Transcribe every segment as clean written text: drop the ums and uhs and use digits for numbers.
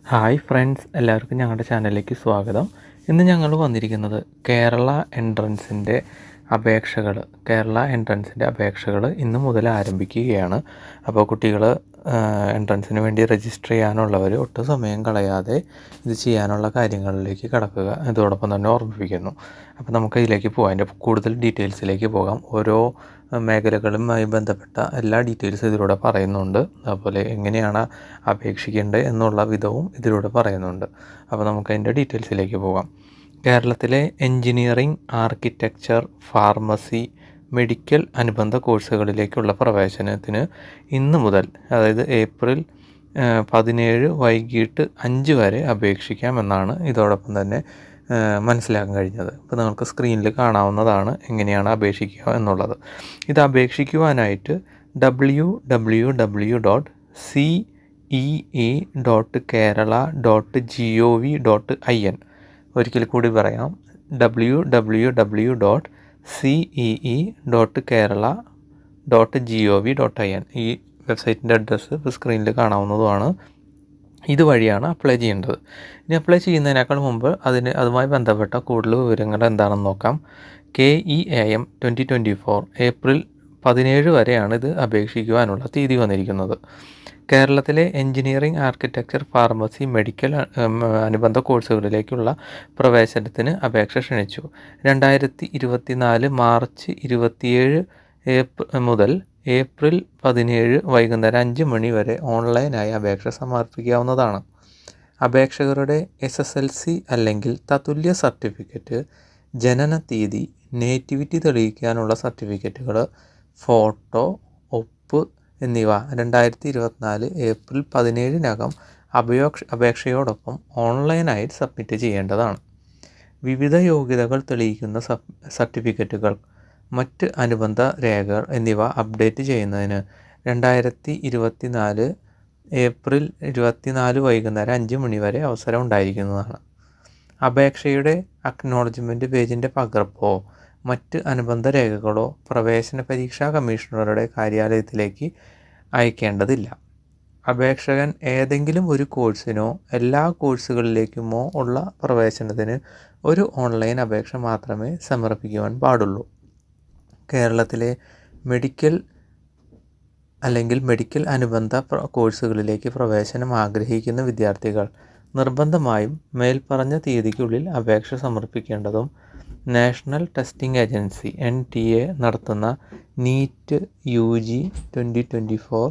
Hi friends, എല്ലാവർക്കും ഞങ്ങളുടെ ചാനലിലേക്ക് സ്വാഗതം. ഇന്ന് ഞങ്ങൾ വന്നിരിക്കുന്നത് കേരള എൻട്രൻസിൻ്റെ അപേക്ഷകൾ ഇന്ന് മുതൽ ആരംഭിക്കുകയാണ്. അപ്പോൾ കുട്ടികൾ എൻട്രൻസിന് വേണ്ടി രജിസ്റ്റർ ചെയ്യാനുള്ളവർ ഒട്ടും സമയം കളയാതെ ഇത് ചെയ്യാനുള്ള കാര്യങ്ങളിലേക്ക് കടക്കുക. ഇതോടൊപ്പം തന്നെ ഓർമ്മിപ്പിക്കുന്നു. അപ്പോൾ നമുക്ക് ഇതിലേക്ക് പോകാം, അതിൻ്റെ കൂടുതൽ ഡീറ്റെയിൽസിലേക്ക് പോകാം. ഓരോ മേഖലകളുമായി ബന്ധപ്പെട്ട എല്ലാ ഡീറ്റെയിൽസും ഇതിലൂടെ പറയുന്നുണ്ട്. അതുപോലെ എങ്ങനെയാണ് അപേക്ഷിക്കേണ്ടത് എന്നുള്ള വിധവും ഇതിലൂടെ പറയുന്നുണ്ട്. അപ്പോൾ നമുക്ക് അതിൻ്റെ ഡീറ്റെയിൽസിലേക്ക് പോകാം. കേരളത്തിലെ എൻജിനീയറിംഗ്, ആർക്കിടെക്ചർ, ഫാർമസി, മെഡിക്കൽ അനുബന്ധ കോഴ്സുകളിലേക്കുള്ള പ്രവേശനത്തിന് ഇന്ന് മുതൽ, അതായത് ഏപ്രിൽ 17 വൈകിട്ട് 5 വരെ അപേക്ഷിക്കാമെന്നാണ് ഇതോടൊപ്പം തന്നെ മനസ്സിലാക്കാൻ കഴിഞ്ഞത്. ഇപ്പോൾ നിങ്ങൾക്ക് സ്ക്രീനിൽ കാണാവുന്നതാണ് എങ്ങനെയാണ് അപേക്ഷിക്കുക എന്നുള്ളത്. ഇത് അപേക്ഷിക്കുവാനായിട്ട് www.cee.kerala.gov.in, ഒരിക്കൽ കൂടി പറയാം, www.cee.kerala.gov.in. ഈ വെബ്സൈറ്റിൻ്റെ അഡ്രസ്സ് ഇപ്പോൾ സ്ക്രീനിൽ കാണാവുന്നതുമാണ്. ഇതുവഴിയാണ് അപ്ലൈ ചെയ്യേണ്ടത്. ഇനി അപ്ലൈ ചെയ്യുന്നതിനേക്കാൾ മുമ്പ് അതുമായി ബന്ധപ്പെട്ട കൂടുതൽ വിവരങ്ങൾ എന്താണെന്ന് നോക്കാം. KEAM 2024 ഏപ്രിൽ 17 വരെയാണ് ഇത് അപേക്ഷിക്കുവാനുള്ള തീയതി വന്നിരിക്കുന്നത്. കേരളത്തിലെ എൻജിനീയറിംഗ്, ആർക്കിടെക്ചർ, ഫാർമസി, മെഡിക്കൽ അനുബന്ധ കോഴ്സുകളിലേക്കുള്ള പ്രവേശനത്തിന് അപേക്ഷ ക്ഷണിച്ചു. 2024 മാർച്ച് 27 മുതൽ ഏപ്രിൽ 17 വൈകുന്നേരം 5 മണി വരെ ഓൺലൈനായി അപേക്ഷ സമർപ്പിക്കാവുന്നതാണ്. അപേക്ഷകരുടെ SSLC അല്ലെങ്കിൽ തത്തുല്യ സർട്ടിഫിക്കറ്റ്, ജനന തീയതി, നേറ്റിവിറ്റി തെളിയിക്കാനുള്ള സർട്ടിഫിക്കറ്റുകൾ, ഫോട്ടോ, ഒപ്പ് എന്നിവ 2024 ഏപ്രിൽ 17 അപേക്ഷയോടൊപ്പം ഓൺലൈനായി സബ്മിറ്റ് ചെയ്യേണ്ടതാണ്. വിവിധ യോഗ്യതകൾ തെളിയിക്കുന്ന സർട്ടിഫിക്കറ്റുകൾ, മറ്റ് അനുബന്ധ രേഖകൾ എന്നിവ അപ്ഡേറ്റ് ചെയ്യുന്നതിന് 2024 ഏപ്രിൽ 24 വൈകുന്നേരം 5 മണി വരെ അവസരം ഉണ്ടായിരിക്കുന്നതാണ്. അപേക്ഷയുടെ അക്നോളജ്മെൻറ്റ് പേജിൻ്റെ പകർപ്പോ മറ്റ് അനുബന്ധ രേഖകളോ പ്രവേശന പരീക്ഷാ കമ്മീഷണറുടെ കാര്യാലയത്തിലേക്ക് അയക്കേണ്ടതില്ല. അപേക്ഷകൻ ഏതെങ്കിലും ഒരു കോഴ്സിനോ എല്ലാ കോഴ്സുകളിലേക്കുമോ ഉള്ള പ്രവേശനത്തിന് ഒരു ഓൺലൈൻ അപേക്ഷ മാത്രമേ സമർപ്പിക്കുവാൻ പാടുള്ളൂ. കേരളത്തിലെ മെഡിക്കൽ അല്ലെങ്കിൽ മെഡിക്കൽ അനുബന്ധ കോഴ്സുകളിലേക്ക് പ്രവേശനം ആഗ്രഹിക്കുന്ന വിദ്യാർത്ഥികൾ നിർബന്ധമായും മേൽപ്പറഞ്ഞ തീയതിക്കുള്ളിൽ അപേക്ഷ സമർപ്പിക്കേണ്ടതും നാഷണൽ ടെസ്റ്റിംഗ് ഏജൻസി NTA നടത്തുന്ന NEET UG 2024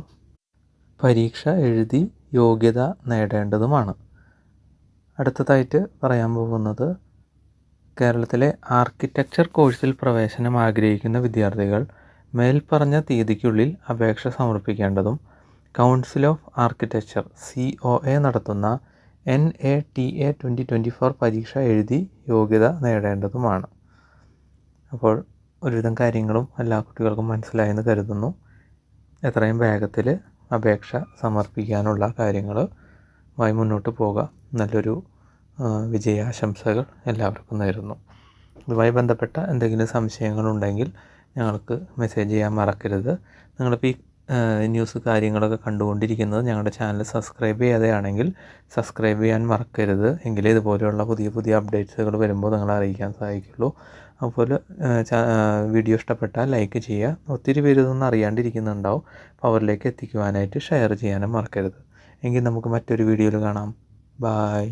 പരീക്ഷ എഴുതി യോഗ്യത നേടേണ്ടതുമാണ്. അടുത്തതായിട്ട് പറയാൻ പോകുന്നത്, കേരളത്തിലെ ആർക്കിടെക്ചർ കോഴ്സിൽ പ്രവേശനം ആഗ്രഹിക്കുന്ന വിദ്യാർത്ഥികൾ മേൽപ്പറഞ്ഞ തീയതിക്കുള്ളിൽ അപേക്ഷ സമർപ്പിക്കേണ്ടതും കൗൺസിൽ ഓഫ് ആർക്കിടെക്ചർ COA നടത്തുന്ന NATA 2024 പരീക്ഷ എഴുതി യോഗ്യത നേടേണ്ടതുമാണ്. അപ്പോൾ ഒരുവിധം കാര്യങ്ങളും എല്ലാ കുട്ടികൾക്കും മനസ്സിലായെന്ന് കരുതുന്നു. എത്രയും വേഗത്തിൽ അപേക്ഷ സമർപ്പിക്കാനുള്ള കാര്യങ്ങളുമായി മുന്നോട്ട് പോകുക. നല്ലൊരു വിജയാശംസകൾ എല്ലാവർക്കും നേരുന്നു. ഇതുമായി ബന്ധപ്പെട്ട എന്തെങ്കിലും സംശയങ്ങളുണ്ടെങ്കിൽ ഞങ്ങൾക്ക് മെസ്സേജ് ചെയ്യാൻ മറക്കരുത്. നിങ്ങളിപ്പോൾ ഈ ന്യൂസ് കാര്യങ്ങളൊക്കെ കണ്ടുകൊണ്ടിരിക്കുന്നത് ഞങ്ങളുടെ ചാനൽ സബ്സ്ക്രൈബ് ചെയ്യാതെയാണെങ്കിൽ സബ്സ്ക്രൈബ് ചെയ്യാൻ മറക്കരുത്. എങ്കിലേ ഇതുപോലെയുള്ള പുതിയ അപ്ഡേറ്റ്സുകൾ വരുമ്പോൾ നിങ്ങളെ അറിയിക്കാൻ സാധിക്കുള്ളൂ. അതുപോലെ വീഡിയോ ഇഷ്ടപ്പെട്ടാൽ ലൈക്ക് ചെയ്യുക. ഒത്തിരി പേര് ഇതൊന്നും അറിയാണ്ടിരിക്കുന്നുണ്ടാവും. അപ്പോൾ അവരിലേക്ക് എത്തിക്കുവാനായിട്ട് ഷെയർ ചെയ്യാനും മറക്കരുത്. എങ്കിൽ നമുക്ക് മറ്റൊരു വീഡിയോയിൽ കാണാം. ബായ്.